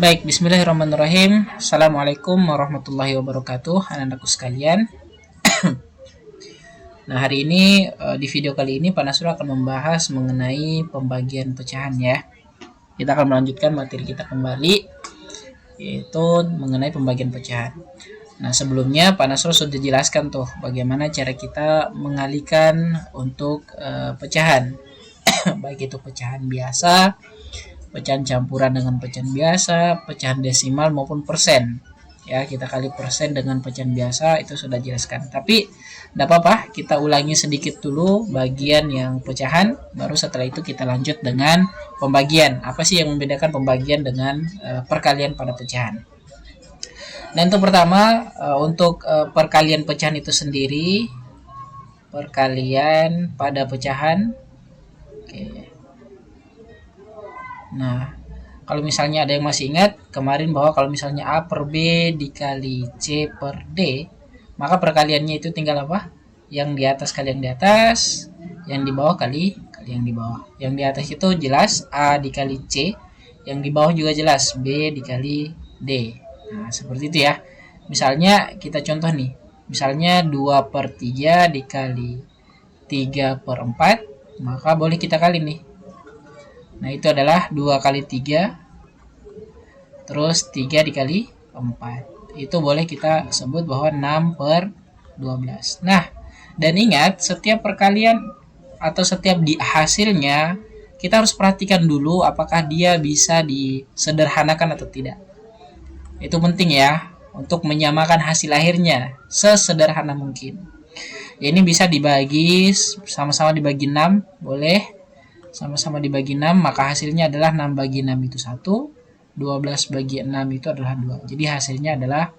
Baik, bismillahirrahmanirrahim. Assalamualaikum warahmatullahi wabarakatuh, anak-anakku sekalian. Nah, hari ini di video kali ini Pak Nasrul akan membahas mengenai pembagian pecahan ya. Kita akan melanjutkan materi kita kembali, yaitu mengenai pembagian pecahan. Nah, sebelumnya Pak Nasrul sudah jelaskan tuh bagaimana cara kita mengalihkan untuk pecahan. Baik itu pecahan biasa, pecahan campuran dengan pecahan biasa, pecahan desimal maupun persen. Ya, kita kali persen dengan pecahan biasa itu sudah jelaskan. Tapi tidak apa-apa, kita ulangi sedikit dulu bagian yang pecahan, baru setelah itu kita lanjut dengan pembagian. Apa sih yang membedakan pembagian dengan perkalian pada pecahan? Dan untuk pertama, untuk perkalian pecahan itu sendiri, perkalian pada pecahan. Oke. Nah, kalau misalnya ada yang masih ingat kemarin bahwa kalau misalnya A per B dikali C per D, maka perkaliannya itu tinggal apa? Yang di atas kali yang di atas, yang di bawah kali yang di bawah. Yang di atas itu jelas A dikali C, yang di bawah juga jelas B dikali D. Nah, seperti itu ya. Misalnya kita contoh nih, misalnya 2 per 3 dikali 3 per 4, maka boleh kita kali nih. Nah, itu adalah 2 kali 3, terus 3 dikali 4. Itu boleh kita sebut bahwa 6 per 12. Nah, dan ingat, setiap perkalian atau setiap di hasilnya, kita harus perhatikan dulu apakah dia bisa disederhanakan atau tidak. Itu penting ya, untuk menyamakan hasil akhirnya sesederhana mungkin. Ya, ini bisa dibagi, sama-sama dibagi 6, boleh. Sama-sama dibagi 6, maka hasilnya adalah 6 bagi 6 itu 1, 12 bagi 6 itu adalah 2. Jadi hasilnya adalah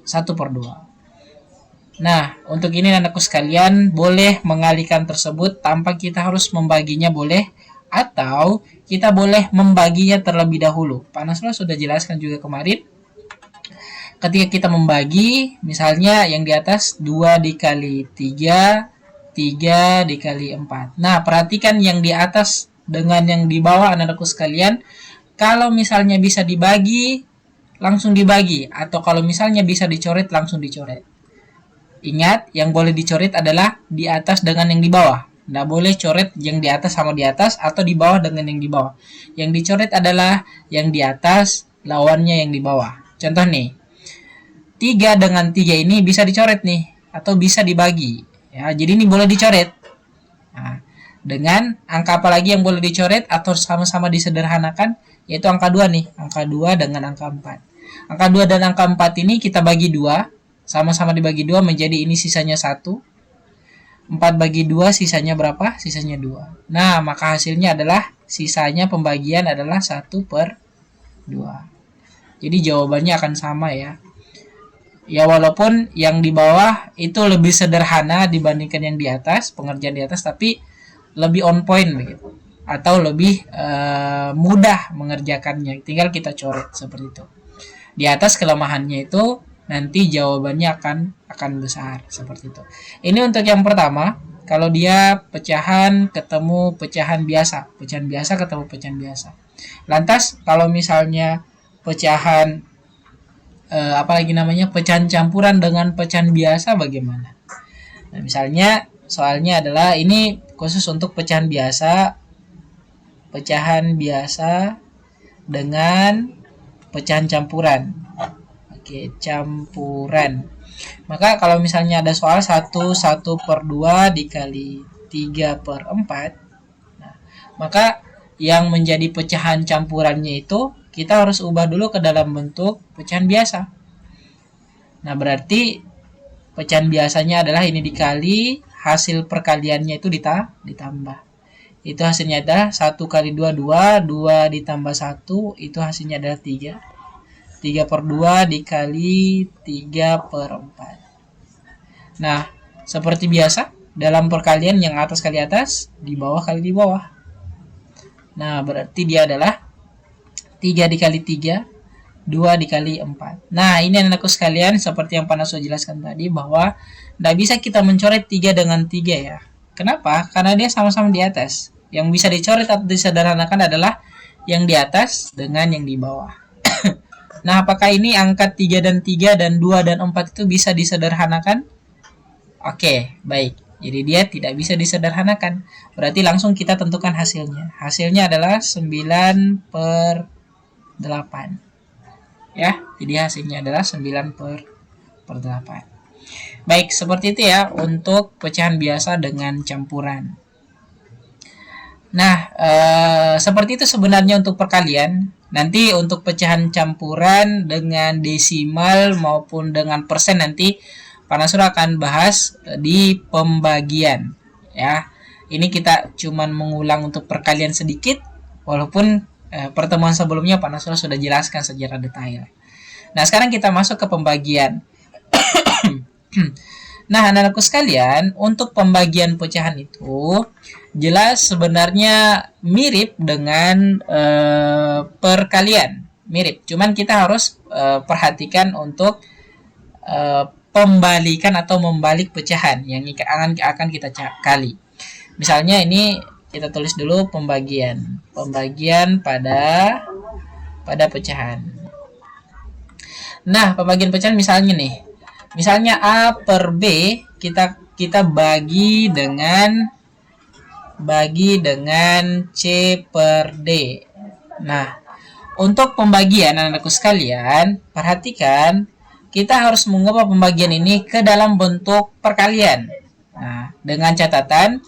1 per 2. Nah, untuk ini anakku sekalian, boleh mengalihkan tersebut tanpa kita harus membaginya, boleh. Atau kita boleh membaginya terlebih dahulu. Pak Nasrul sudah jelaskan juga kemarin. Ketika kita membagi, misalnya yang di atas 2 dikali 3, 3 dikali 4. Nah, perhatikan yang di atas dengan yang di bawah anak-anakku sekalian. Kalau misalnya bisa dibagi, langsung dibagi. Atau kalau misalnya bisa dicoret, langsung dicoret. Ingat, yang boleh dicoret adalah di atas dengan yang di bawah. Tidak boleh coret yang di atas sama di atas atau di bawah dengan yang di bawah. Yang dicoret adalah yang di atas lawannya yang di bawah. Contoh nih, 3 dengan 3 ini bisa dicoret nih, atau bisa dibagi. Ya, jadi ini boleh dicoret. Nah, dengan angka apa lagi yang boleh dicoret atau sama-sama disederhanakan, yaitu angka 2 nih. Angka 2 dengan angka 4. Angka 2 dan angka 4 ini kita bagi 2. Sama-sama dibagi 2 menjadi ini sisanya 1. 4 bagi 2 sisanya berapa? Sisanya 2. Nah, maka hasilnya adalah sisanya pembagian adalah 1 per 2. Jadi jawabannya akan sama ya. Ya, walaupun yang di bawah itu lebih sederhana dibandingkan yang di atas, pengerjaan di atas, tapi lebih on point begitu. Atau lebih mudah mengerjakannya. Tinggal kita coret seperti itu. Di atas kelemahannya itu nanti jawabannya akan besar seperti itu. Ini untuk yang pertama, kalau dia pecahan ketemu pecahan biasa ketemu pecahan biasa. Lantas kalau misalnya pecahan apalagi namanya pecahan campuran dengan pecahan biasa bagaimana? Nah, misalnya soalnya adalah ini khusus untuk pecahan biasa dengan pecahan campuran. Oke, campuran. Maka kalau misalnya ada soal 1 per 2 dikali 3 per 4, nah, maka yang menjadi pecahan campurannya itu kita harus ubah dulu ke dalam bentuk pecahan biasa. Nah, berarti pecahan biasanya adalah ini dikali, hasil perkaliannya itu ditambah. Itu hasilnya adalah 1 kali 2, 2. 2 ditambah 1, itu hasilnya adalah 3. 3 per 2 dikali 3 per 4. Nah, seperti biasa, dalam perkalian yang atas kali atas, di bawah kali di bawah. Nah, berarti dia adalah 3 dikali 3, 2 dikali 4. Nah, ini anakku sekalian, seperti yang Pak Nasrul jelaskan tadi, bahwa tidak bisa kita mencoret 3 dengan 3 ya. Kenapa? Karena dia sama-sama di atas. Yang bisa dicoret atau disederhanakan adalah yang di atas dengan yang di bawah. Nah, apakah ini angka 3 dan 3 dan 2 dan 4 itu bisa disederhanakan? Oke, baik. Jadi dia tidak bisa disederhanakan. Berarti langsung kita tentukan hasilnya. Hasilnya adalah 9 per 8. Ya, jadi hasilnya adalah 9 per 8. Baik, seperti itu ya untuk pecahan biasa dengan campuran. Nah, seperti itu sebenarnya untuk perkalian. Nanti untuk pecahan campuran dengan desimal maupun dengan persen nanti Pak Nasrul akan bahas di pembagian. Ya, ini kita cuman mengulang untuk perkalian sedikit, walaupun pertemuan sebelumnya Pak Nasrul sudah jelaskan secara detail. Nah, sekarang kita masuk ke pembagian. Nah, anak-anakku sekalian, untuk pembagian pecahan itu jelas sebenarnya mirip dengan perkalian, mirip. Cuman kita harus perhatikan untuk pembalikan atau membalik pecahan yang akan kita kali. Misalnya ini kita tulis dulu pembagian pada pecahan. Nah, pembagian pecahan misalnya nih. Misalnya A per B kita bagi dengan C per D. Nah, untuk pembagian anak-anakku sekalian, perhatikan kita harus mengubah pembagian ini ke dalam bentuk perkalian. Nah, dengan catatan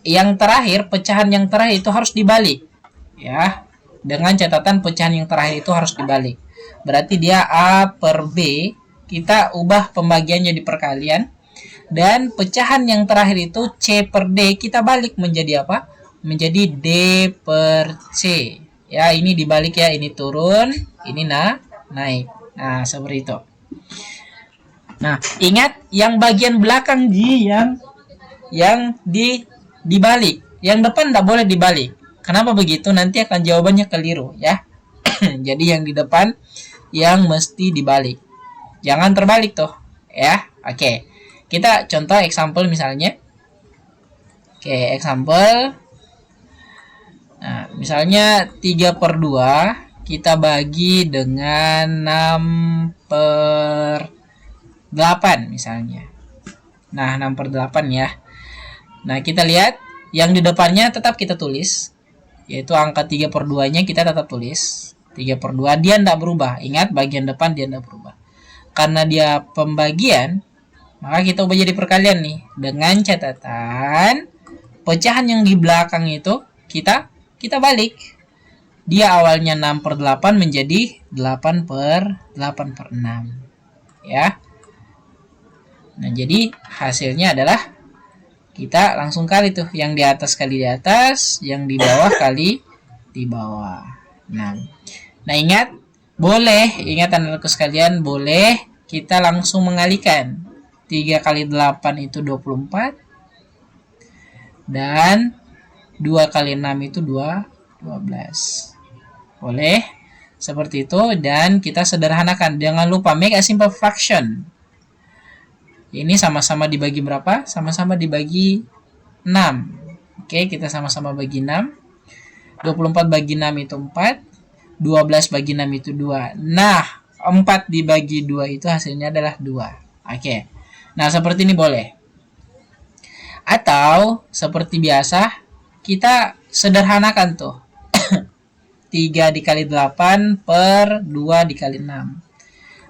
yang terakhir, pecahan yang terakhir itu harus dibalik. Ya, dengan catatan pecahan yang terakhir itu harus dibalik. Berarti dia A per B, kita ubah pembagiannya di perkalian. Dan pecahan yang terakhir itu C per D, kita balik menjadi apa? Menjadi D per C. Ya, ini dibalik ya, ini turun, ini naik. Nah, seperti itu. Nah, ingat yang bagian belakang yang dibalik. Yang depan tidak boleh dibalik. Kenapa begitu? Nanti akan jawabannya keliru ya. Jadi yang di depan yang mesti dibalik. Jangan terbalik tuh, ya. Oke. Kita contoh example misalnya. Oke, example. Nah, misalnya 3 per 2 kita bagi dengan 6 per 8 misalnya. Nah, 6 per 8 ya. Nah, kita lihat yang di depannya tetap kita tulis, yaitu angka 3 per 2 nya kita tetap tulis. 3 per 2 dia tidak berubah. Ingat, bagian depan dia tidak berubah. Karena dia pembagian, maka kita ubah jadi perkalian nih. Dengan catatan pecahan yang di belakang itu kita balik. Dia awalnya 6 per 8 menjadi 8 per 6. Ya. Nah, jadi hasilnya adalah kita langsung kali tuh. Yang di atas kali di atas, yang di bawah kali di bawah. Nah, ingat anak-anakku sekalian, boleh kita langsung mengalikan. 3 kali 8 itu 24. Dan 2 kali 6 itu 12. Boleh seperti itu, dan kita sederhanakan. Jangan lupa make a simple fraction. Ini sama-sama dibagi berapa? Sama-sama dibagi 6. Oke, kita sama-sama bagi 6. 24 bagi 6 itu 4. 12 bagi 6 itu 2. Nah, 4 dibagi 2 itu hasilnya adalah 2. Oke. Nah, seperti ini boleh. Atau, seperti biasa, kita sederhanakan tuh. 3 dikali 8 per 2 dikali 6.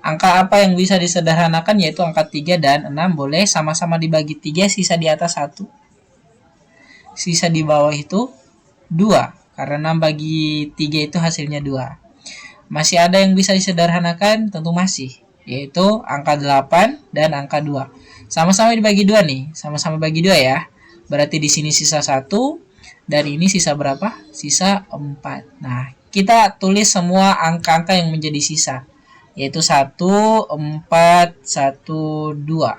Angka apa yang bisa disederhanakan, yaitu angka 3 dan 6 boleh sama-sama dibagi 3, sisa di atas 1. Sisa di bawah itu 2. Karena 6 bagi 3 itu hasilnya 2. Masih ada yang bisa disederhanakan? Tentu masih. Yaitu angka 8 dan angka 2. Sama-sama dibagi 2 nih. Sama-sama bagi 2 ya. Berarti di sini sisa 1. Dan ini sisa berapa? Sisa 4. Nah, kita tulis semua angka-angka yang menjadi sisa. Yaitu 1, 4, 1, 2.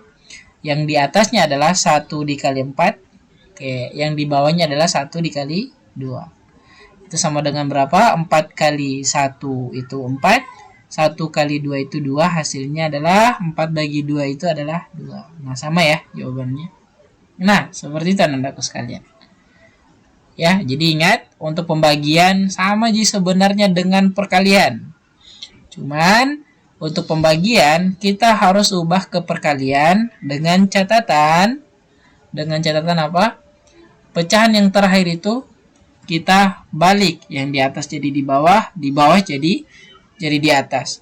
Yang di atasnya adalah 1 dikali 4. Oke, yang di bawahnya adalah 1 dikali 2. Itu sama dengan berapa? 4 kali 1 itu 4. 1 kali 2 itu 2. Hasilnya adalah 4 bagi 2 itu adalah 2. Nah, sama ya jawabannya. Nah, seperti itu anak-anakku sekalian. Ya, jadi ingat untuk pembagian sama aja sebenarnya dengan perkalian. Cuman untuk pembagian kita harus ubah ke perkalian dengan catatan apa? Pecahan yang terakhir itu kita balik, yang di atas jadi di bawah jadi di atas.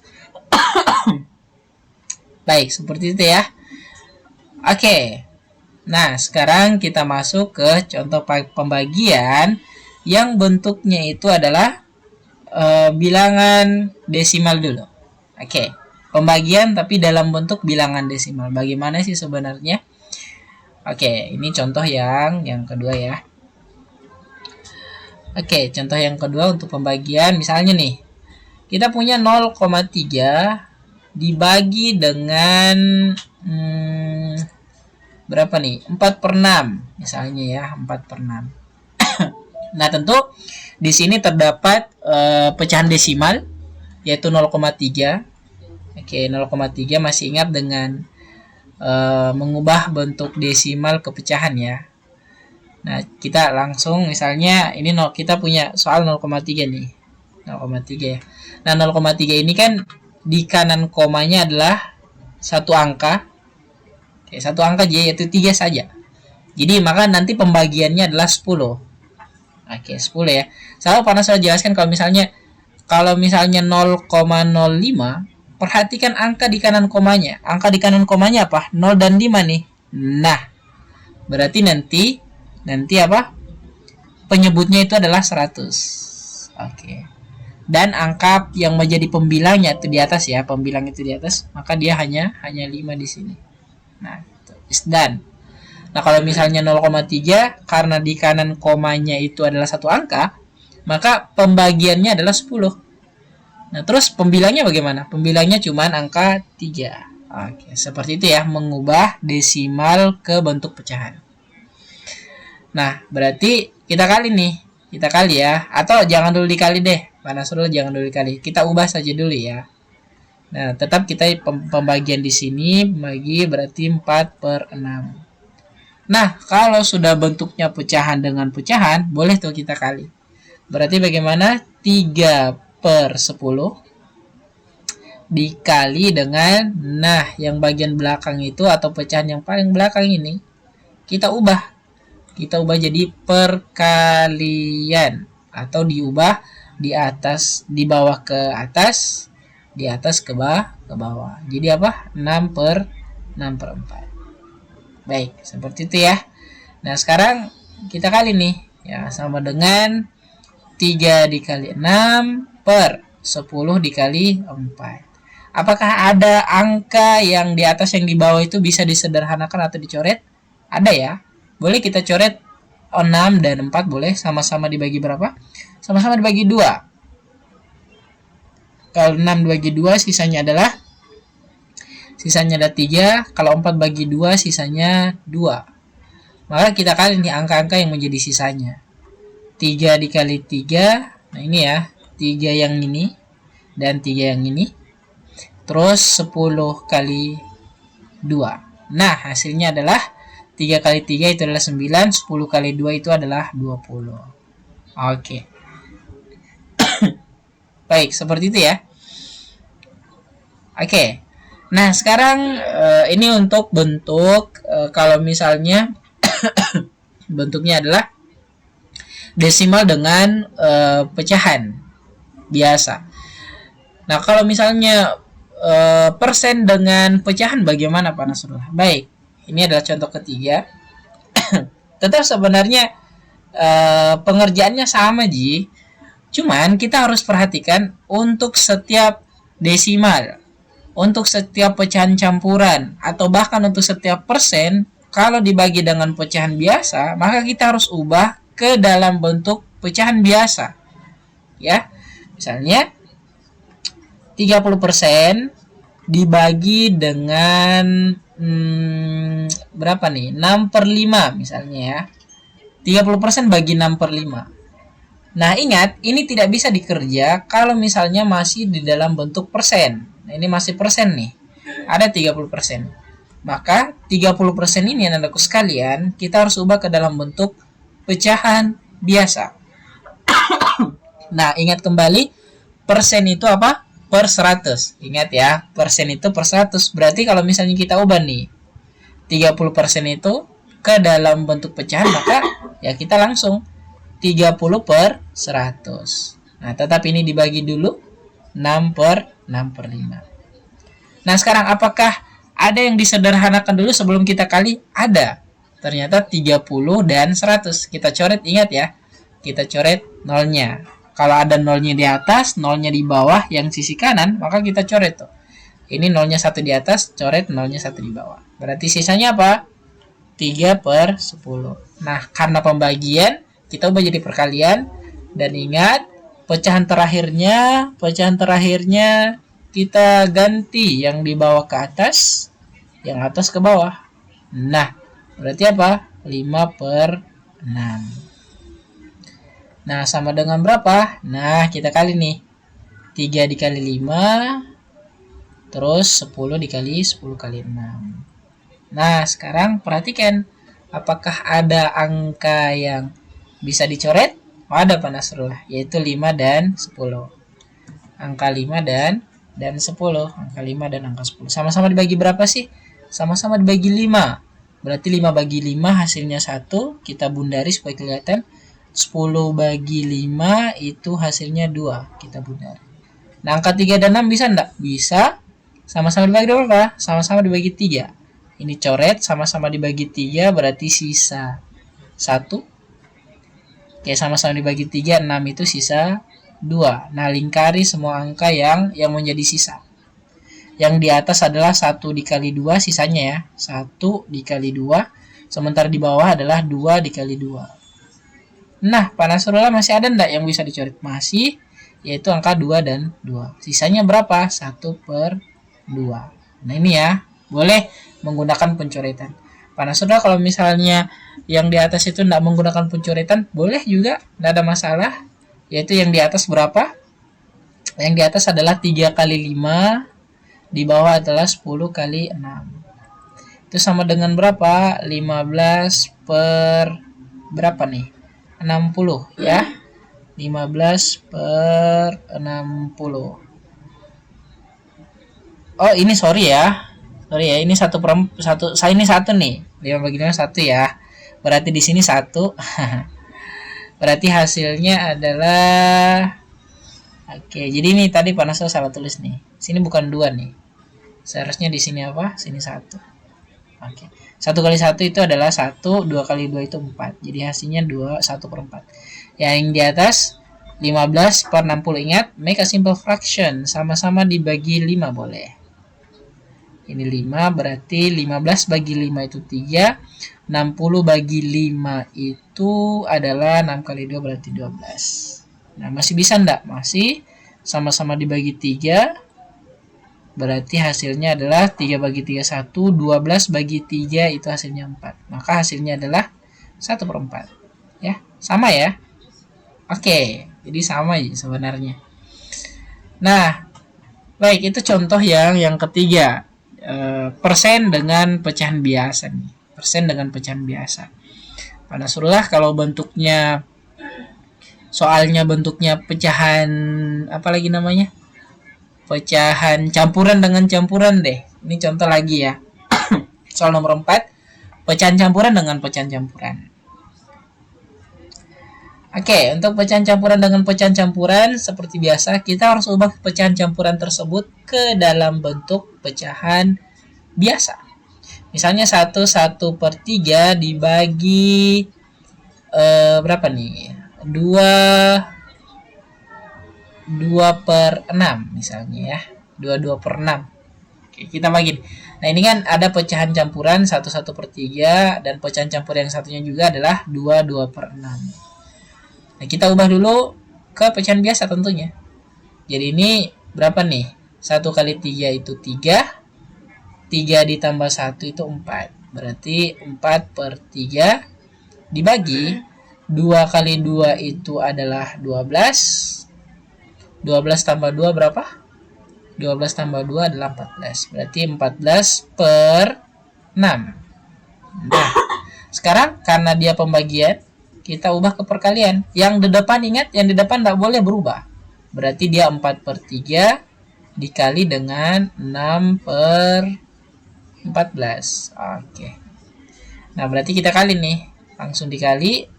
Baik, seperti itu ya. Oke. Nah, sekarang kita masuk ke contoh pembagian yang bentuknya itu adalah bilangan desimal dulu. Oke. Pembagian tapi dalam bentuk bilangan desimal. Bagaimana sih sebenarnya? Oke, ini contoh yang kedua ya. Oke, contoh yang kedua untuk pembagian misalnya nih. Kita punya 0,3 dibagi dengan berapa nih? 4/6 misalnya ya, 4/6. Nah, tentu di sini terdapat pecahan desimal yaitu 0,3. Oke, 0,3 masih ingat dengan mengubah bentuk desimal ke pecahan ya. Nah, kita langsung misalnya ini kita punya soal 0,3 nih. 0,3 ya. Nah, 0,3 ini kan di kanan komanya adalah satu angka. Oke, satu angka aja yaitu 3 saja. Jadi maka nanti pembagiannya adalah 10. Oke, 10 ya. Saya pernah jelaskan kalau misalnya 0,05, perhatikan angka di kanan komanya. Angka di kanan komanya apa? 0 dan 5 nih. Nah, berarti nanti apa? Penyebutnya itu adalah 100. Oke. Dan angka yang menjadi pembilangnya itu di atas ya, pembilang itu di atas, maka dia hanya 5 di sini. Nah, itu is done. Nah, kalau misalnya 0,3 karena di kanan komanya itu adalah satu angka, maka pembagiannya adalah 10. Nah, terus pembilangnya bagaimana? Pembilangnya cuma angka 3. Oke, seperti itu ya, mengubah desimal ke bentuk pecahan. Nah, berarti kita kali ya, atau jangan dulu dikali deh, Nasrul jangan dulu dikali, kita ubah saja dulu ya. Nah, tetap kita pembagian di sini bagi berarti 4/6. Nah, kalau sudah bentuknya pecahan dengan pecahan, boleh tuh kita kali. Berarti bagaimana? 3/10 dikali dengan, nah, yang bagian belakang itu atau pecahan yang paling belakang ini, kita ubah jadi perkalian atau diubah di bawah ke atas, di atas ke bawah. Jadi apa? 6/4. Baik, seperti itu ya. Nah, sekarang kita kali nih ya, sama dengan 3 dikali 6 per 10 dikali 4. Apakah ada angka yang di atas yang di bawah itu bisa disederhanakan atau dicoret? Ada ya. Boleh kita coret 6 dan 4 boleh sama-sama dibagi berapa? Sama-sama dibagi 2. Kalau 6 dibagi 2 sisanya ada 3. Kalau 4 bagi 2 sisanya 2. Maka kita kali nih angka-angka yang menjadi sisanya. 3 dikali 3. Nah, ini ya. 3 yang ini dan 3 yang ini. Terus 10 kali 2. Nah, hasilnya adalah 3 kali 3 itu adalah 9, 10 kali 2 itu adalah 20. Oke. Baik, seperti itu ya. Oke. Nah, sekarang ini untuk bentuk kalau misalnya bentuknya adalah desimal dengan pecahan biasa. Nah, kalau misalnya persen dengan pecahan bagaimana Pak Nasrullah? Baik, ini adalah contoh ketiga. Tetap sebenarnya pengerjaannya sama Ji. Cuman kita harus perhatikan untuk setiap desimal, untuk setiap pecahan campuran, atau bahkan untuk setiap persen, kalau dibagi dengan pecahan biasa, maka kita harus ubah ke dalam bentuk pecahan biasa. Ya, misalnya 30% dibagi dengan berapa nih? 6/5 misalnya ya. 30% bagi 6/5. Nah, ingat, ini tidak bisa dikerja kalau misalnya masih di dalam bentuk persen. Nah, ini masih persen nih. Ada 30%. Maka 30% ini anak-anakku sekalian, kita harus ubah ke dalam bentuk pecahan biasa. Nah, ingat kembali, persen itu apa? Per 100. Ingat ya, persen itu per 100. Berarti kalau misalnya kita ubah nih, 30% itu ke dalam bentuk pecahan, maka ya kita langsung 30 per 100. Nah, tetap ini dibagi dulu 6 per 5. Nah, sekarang apakah ada yang disederhanakan dulu sebelum kita kali? Ada. Ternyata 30 dan 100. Kita coret, ingat ya. Kita coret nolnya. Kalau ada nolnya di atas, nolnya di bawah, yang sisi kanan, maka kita coret tuh. Ini nolnya 1 di atas, coret nolnya 1 di bawah. Berarti sisanya apa? 3 per 10. Nah, karena pembagian, kita ubah jadi perkalian. Dan ingat, pecahan terakhirnya kita ganti yang di bawah ke atas, yang atas ke bawah. Nah, berarti apa? 5 per 6. Nah, sama dengan berapa? Nah, kita kali nih. 3 dikali 5, terus 10 dikali 10 kali 6. Nah, sekarang perhatikan. Apakah ada angka yang bisa dicoret? Oh, ada Pak Nasrullah, yaitu 5 dan 10. Angka 5 dan 10. Angka 5 dan angka 10. Sama-sama dibagi berapa sih? Sama-sama dibagi 5. Berarti 5 bagi 5 hasilnya 1. Kita bundari supaya kelihatan. 10 bagi 5 itu hasilnya 2. Kita bundari. Nah, angka 3 dan 6 bisa enggak? Bisa. Sama-sama dibagi berapa? Sama-sama dibagi 3. Ini coret, sama-sama dibagi 3, berarti sisa 1. Oke, sama-sama dibagi 3, 6 itu sisa 2. Nah, lingkari semua angka yang menjadi sisa. Yang di atas adalah 1 dikali 2, sisanya ya. 1 dikali 2. Sementara di bawah adalah 2 dikali 2. Nah, Pak Nasrullah masih ada enggak yang bisa dicoret? Masih, yaitu angka 2 dan 2. Sisanya berapa? 1 per 2. Nah, ini ya, boleh menggunakan pencoretan. Pak Nasrullah kalau misalnya yang di atas itu enggak menggunakan pencoretan, boleh juga, enggak ada masalah. Yaitu yang di atas berapa? Yang di atas adalah 3 kali 5, di bawah adalah 10 kali 6. Itu sama dengan berapa? 15 per berapa nih? 60 ya. 15 per 60. Oh, ini sorry ya. Sorry ya, ini 1 per 1. Saya ini 1 nih. 5 bagi 5 1 ya. Berarti di sini 1. Berarti hasilnya adalah, oke, jadi ini tadi Pak Nasrullah salah tulis nih. Sini bukan 2 nih. Seharusnya di sini apa? Sini 1. Oke. 1 kali 1 itu adalah 1, 2 kali 2 itu 4. Jadi hasilnya 2, 1 per 4. Yang di atas 15 per 60. Ingat, make a simple fraction. Sama-sama dibagi 5 boleh. Ini 5, berarti 15 bagi 5 itu 3. 60 bagi 5 itu adalah 6 kali 2 berarti 12. Nah, masih bisa enggak? Masih. Sama-sama dibagi 3. Berarti hasilnya adalah 3 bagi 3 1, 12 bagi 3 itu hasilnya 4. Maka hasilnya adalah 1 per 4. Ya, sama ya. Oke, jadi sama ya sebenarnya. Nah, baik, itu contoh yang ketiga. Persen dengan pecahan biasa nih. Persen dengan pecahan biasa. Pada Nasrullah kalau bentuknya, soalnya bentuknya pecahan, apa lagi namanya? Pecahan campuran dengan campuran deh. Ini contoh lagi ya. Soal nomor 4. Pecahan campuran dengan pecahan campuran. Oke, untuk pecahan campuran dengan pecahan campuran, seperti biasa, kita harus ubah pecahan campuran tersebut ke dalam bentuk pecahan biasa. Misalnya 1 per 3 dibagi berapa nih? 2 per 6 misalnya ya. 2 per 6. Oke, kita bagi. Nah, ini kan ada pecahan campuran 1 per 3 dan pecahan campuran yang satunya juga adalah 2 per 6. Nah, kita ubah dulu ke pecahan biasa tentunya. Jadi ini berapa nih? 1 kali 3 itu 3. 3 ditambah 1 itu 4. Berarti 4 per 3 dibagi 2 kali 2 itu adalah 12. 12 tambah 2 berapa? 12 tambah 2 adalah 14. Berarti 14 per 6. Nah, sekarang karena dia pembagian, kita ubah ke perkalian. Yang di depan, ingat, yang di depan tidak boleh berubah. Berarti dia 4/3 dikali dengan 6/14. Oke. Nah, berarti kita kali nih. Langsung dikali.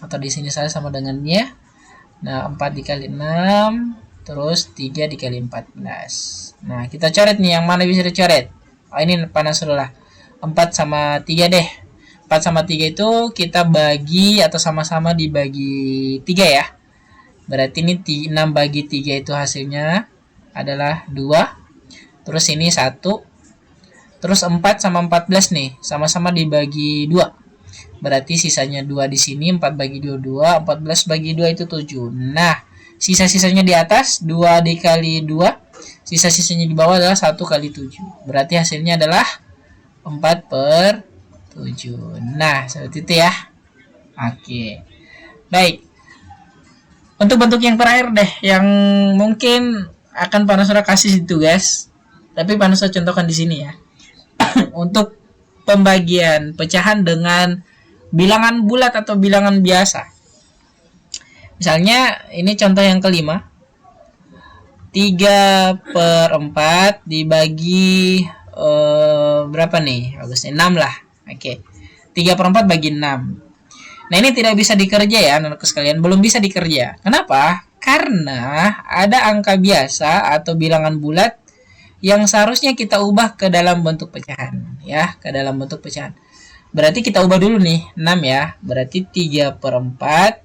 Atau di sini saya sama dengannya. Nah, 4 dikali 6. Terus 3 dikali 14. Nah, kita coret nih. Yang mana bisa dicoret? Oh, ini panas dulu lah. 4 sama 3 deh. 4 sama 3 itu kita bagi atau sama-sama dibagi 3 ya. Berarti ini 6 bagi 3 itu hasilnya adalah 2. Terus ini 1. Terus 4 sama 14 nih, sama-sama dibagi 2. Berarti sisanya 2 di sini, 4 bagi 2, 2. 14 bagi 2 itu 7. Nah, sisa-sisanya di atas, 2 dikali 2. Sisa-sisanya di bawah adalah 1 kali 7. Berarti hasilnya adalah 4/7. Nah, seperti itu ya. Oke. Baik. Untuk bentuk yang terakhir deh, yang mungkin akan Panasura kasih itu guys. Tapi Panasura contohkan di sini ya. Untuk pembagian pecahan dengan bilangan bulat atau bilangan biasa. Misalnya ini contoh yang kelima. 3/4 dibagi berapa nih? Bagusnya 6 lah. Oke. 3/4 bagi 6. Nah, ini tidak bisa dikerja ya, anak-anakku sekalian. Belum bisa dikerja. Kenapa? Karena ada angka biasa atau bilangan bulat yang seharusnya kita ubah ke dalam bentuk pecahan. Ya, ke dalam bentuk pecahan. Berarti kita ubah dulu nih, 6 ya. Berarti 3/4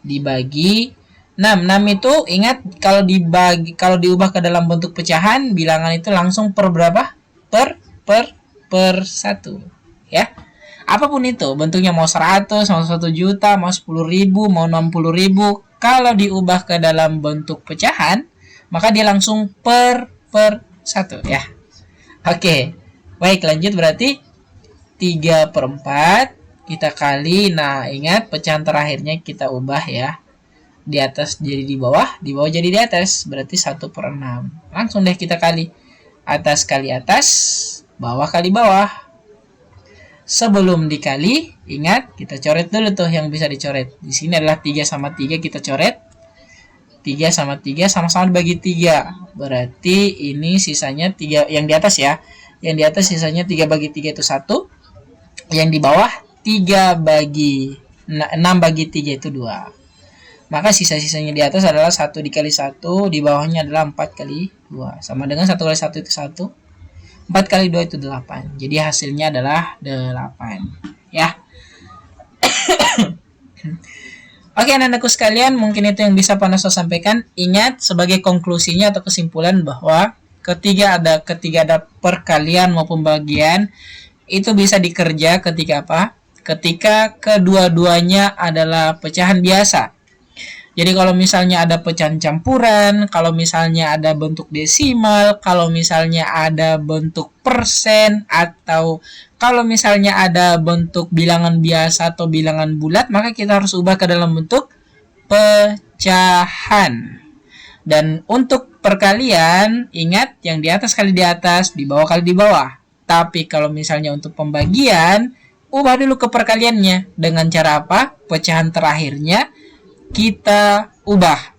dibagi 6. 6 itu ingat kalau diubah ke dalam bentuk pecahan, bilangan itu langsung per berapa? Per 1. Ya. Apapun itu, bentuknya mau 100, mau 1 juta, mau 10.000, mau 60.000. Kalau diubah ke dalam bentuk pecahan, maka dia langsung per 1 ya. Oke, baik lanjut berarti 3/4 kita kali. Nah, ingat pecahan terakhirnya kita ubah ya. Di atas jadi di bawah jadi di atas. Berarti 1/6. Langsung deh kita kali. Atas kali atas, bawah kali bawah. Sebelum dikali, ingat kita coret dulu tuh yang bisa dicoret. Di sini adalah 3 sama 3 kita coret. 3 sama 3 sama-sama dibagi 3. Berarti ini sisanya 3 yang di atas ya. Yang di atas sisanya 3 bagi 3 itu 1. Yang di bawah 6 bagi 3 itu 2. Maka sisa-sisanya di atas adalah 1 dikali 1, di bawahnya adalah 4 kali 2. Sama dengan 1 kali 1 itu 1. 4 kali 2 itu 8. Jadi hasilnya adalah 8. Ya. Oke, anak-anakku sekalian, mungkin itu yang bisa Panasura sampaikan. Ingat sebagai konklusinya atau kesimpulan bahwa ketika ada perkalian maupun pembagian, itu bisa dikerja ketika apa? Ketika kedua-duanya adalah pecahan biasa. Jadi kalau misalnya ada pecahan campuran, kalau misalnya ada bentuk desimal, kalau misalnya ada bentuk persen, atau kalau misalnya ada bentuk bilangan biasa atau bilangan bulat, maka kita harus ubah ke dalam bentuk pecahan. Dan untuk perkalian, ingat yang di atas kali di atas, di bawah kali di bawah. Tapi kalau misalnya untuk pembagian, ubah dulu ke perkaliannya. Dengan cara apa? Pecahan terakhirnya kita ubah.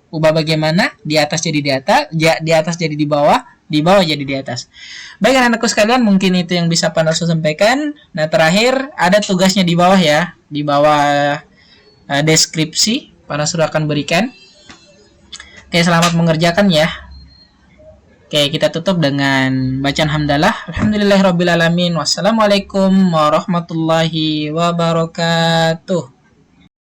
Ubah bagaimana? Di atas jadi di atas, di atas jadi di bawah jadi di atas. Baik anak-anakku sekalian, mungkin itu yang bisa Panasura sampaikan. Nah, terakhir ada tugasnya di bawah ya. Di bawah deskripsi Panasura akan berikan. Oke, selamat mengerjakan ya. Oke, kita tutup dengan bacaan hamdalah. Alhamdulillahirabbil alamin. Wassalamualaikum warahmatullahi wabarakatuh.